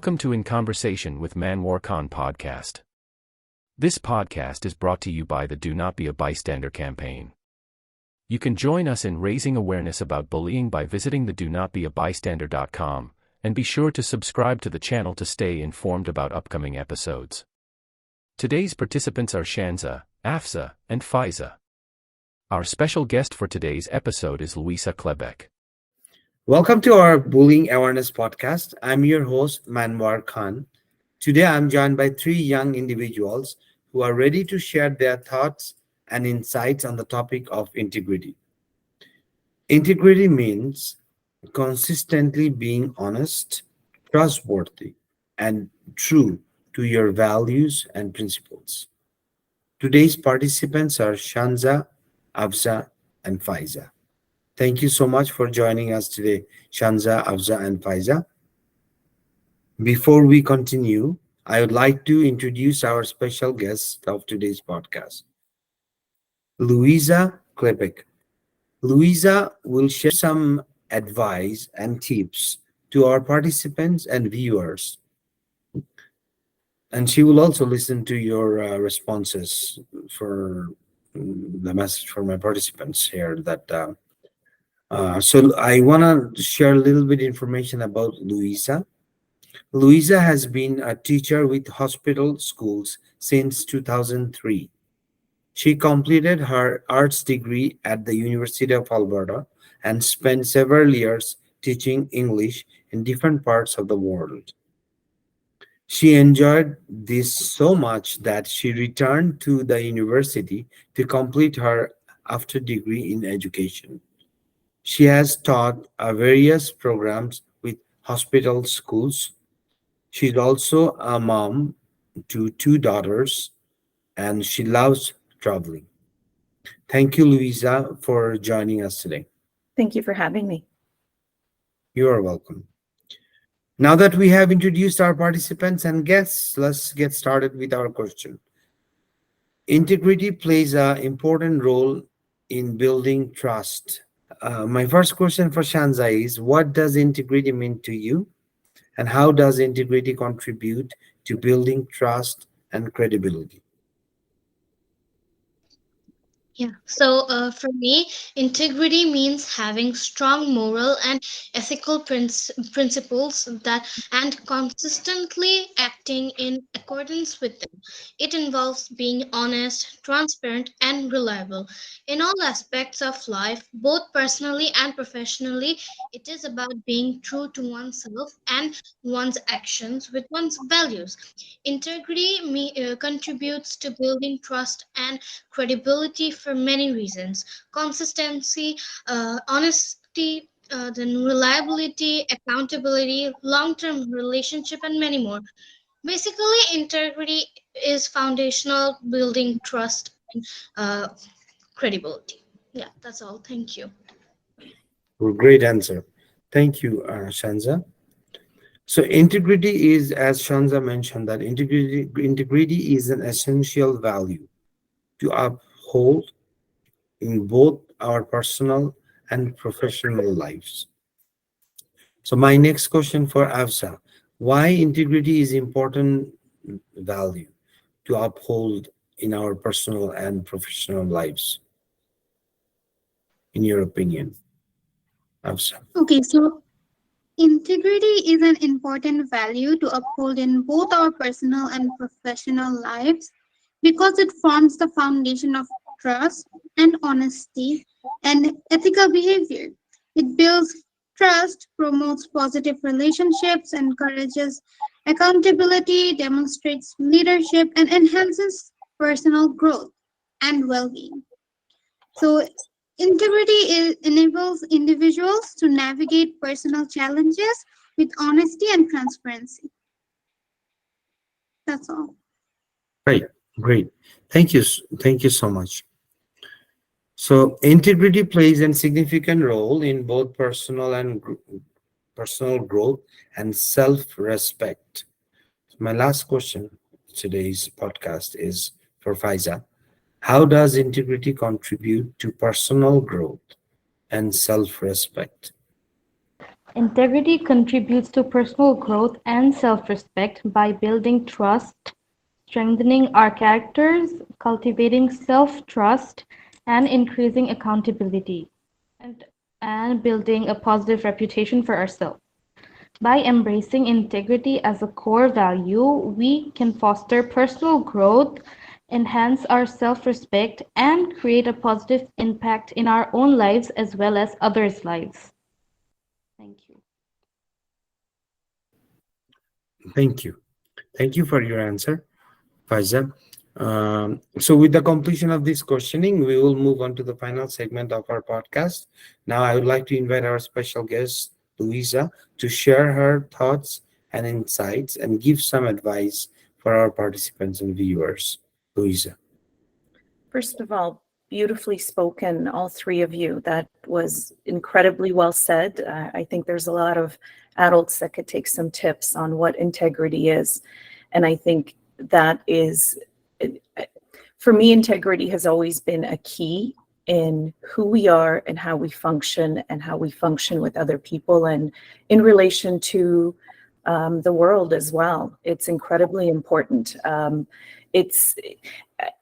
Welcome to In Conversation with MANWAR podcast. This podcast is brought to you by the Do Not Be a Bystander campaign. You can join us in raising awareness about bullying by visiting the donotbeabystander.com, and be sure to subscribe to the channel to stay informed about upcoming episodes. Today's participants are Shanza, Afza, and Faiza. Our special guest for today's episode is Louisa Klebeck. Welcome to our Bullying Awareness Podcast. I'm your host, Manwar Khan. Today, I'm joined by three young individuals who are ready to share their thoughts and insights on the topic of integrity. Integrity means consistently being honest, trustworthy, and true to your values and principles. Today's participants are Shanza, Afza, and Faiza. Thank you so much for joining us today, Shanza, Afza, and Faiza. Before we continue, I would like to introduce our special guest of today's podcast, Louisa Klebeck. Louisa will share some advice and tips to our participants and viewers, and she will also listen to your responses for the message for my participants here so I want to share a little bit information about Louisa. Louisa has been a teacher with hospital schools since 2003. She completed her arts degree at the University of Alberta and spent several years teaching English in different parts of the world. She enjoyed this so much that she returned to the university to complete her after degree in education. She has taught various programs with hospital schools. She's also a mom to two daughters, and she loves traveling. Thank you, Louisa, for joining us today. Thank you for having me. You are welcome. Now that we have introduced our participants and guests, let's get started with our question. Integrity plays an important role in building trust. My first question for Shanza is, what does integrity mean to you? And how does integrity contribute to building trust and credibility? For me, integrity means having strong moral and ethical principles that and consistently acting in accordance with them. It involves being honest, transparent, and reliable in all aspects of life, both personally and professionally. It is about being true to oneself and one's actions with one's values. Contributes to building trust and credibility for many reasons: consistency, honesty, then reliability, accountability, long term relationship, and many more. Basically, integrity is foundational, building trust and credibility. Yeah, that's all. Thank you. Great answer. Thank you, Shanza. So integrity is, as Shanza mentioned, that integrity is an essential value to uphold in both our personal and professional lives. So my next question for Afsa, why integrity is important value to uphold in our personal and professional lives, in your opinion, Afsa? Okay, so integrity is an important value to uphold in both our personal and professional lives because it forms the foundation of trust and honesty and ethical behavior. It builds trust, promotes positive relationships, encourages accountability, demonstrates leadership, and enhances personal growth and well being. So, enables individuals to navigate personal challenges with honesty and transparency. That's all. Great, great. Thank you so much. So integrity plays a significant role in both personal growth and self-respect. My last question today's podcast is for Faiza. How does integrity contribute to personal growth and self-respect? Integrity contributes to personal growth and self-respect by building trust, strengthening our characters, cultivating self-trust, and increasing accountability, and, and building a positive reputation for ourselves. By embracing integrity as a core value, we can foster personal growth, enhance our self respect, and create a positive impact in our own lives as well as others' lives. Thank you. Thank you. Thank you for your answer, Faiza. So, with the completion of this questioning, we will move on to the final segment of our podcast. Now, I would like to invite our special guest, Louisa, to share her thoughts and insights and give some advice for our participants and viewers. Louisa. First of all, beautifully spoken, all three of you. That was incredibly well said. I think there's a lot of adults that could take some tips on what integrity is. And I think that is, for me, integrity has always been a key in who we are and how we function with other people and in relation to the world as well. It's incredibly important.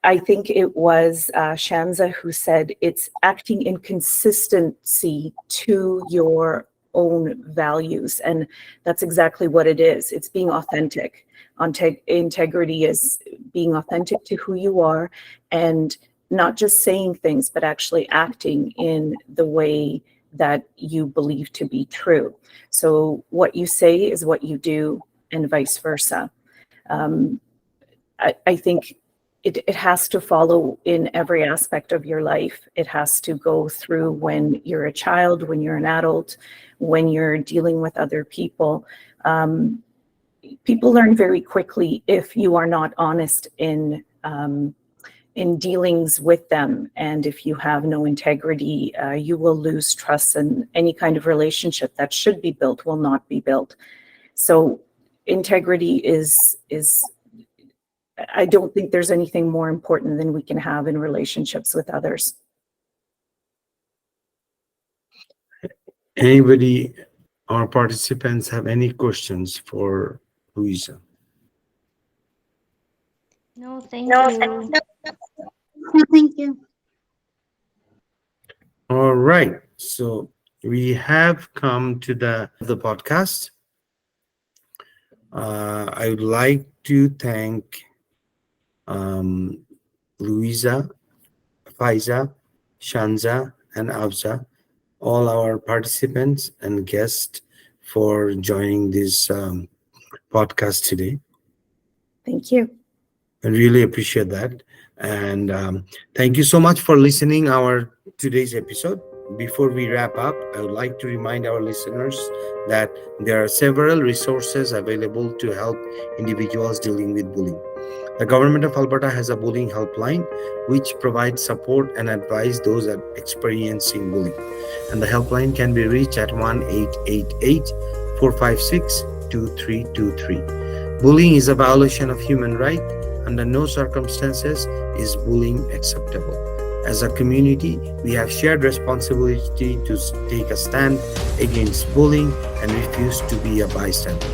I think it was Shanza who said it's acting in consistency to your own values. And that's exactly what it is. It's being authentic. Integrity is being authentic to who you are and not just saying things, but actually acting in the way that you believe to be true. So what you say is what you do and vice versa. I think it has to follow in every aspect of your life. It has to go through when you're a child, when you're an adult, when you're dealing with other people. People learn very quickly if you are not honest in dealings with them. And if you have no integrity, you will lose trust, and any kind of relationship that should be built will not be built. So integrity is I don't think there's anything more important than we can have in relationships with others. Anybody, our participants, have any questions for Louisa? No, thank you. No, thank you. All right. So we have come to the podcast. I would like to thank Louisa, Faiza, Shanza, and Afza, all our participants and guests, for joining this podcast today. Thank you. I really appreciate that. And thank you so much for listening our today's episode. Before we wrap up, I would like to remind our listeners that there are several resources available to help individuals dealing with bullying. The Government of Alberta has a bullying helpline which provides support and advice those that are experiencing bullying. And the helpline can be reached at 1-888-456-2323. Bullying is a violation of human rights. Under no circumstances is bullying acceptable. As a community, we have shared responsibility to take a stand against bullying and refuse to be a bystander.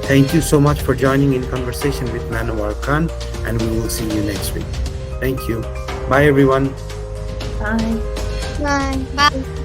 Thank you so much for joining in conversation with MANWAR Khan, and we will see you next week. Thank you. Bye, everyone. Bye. Bye. Bye.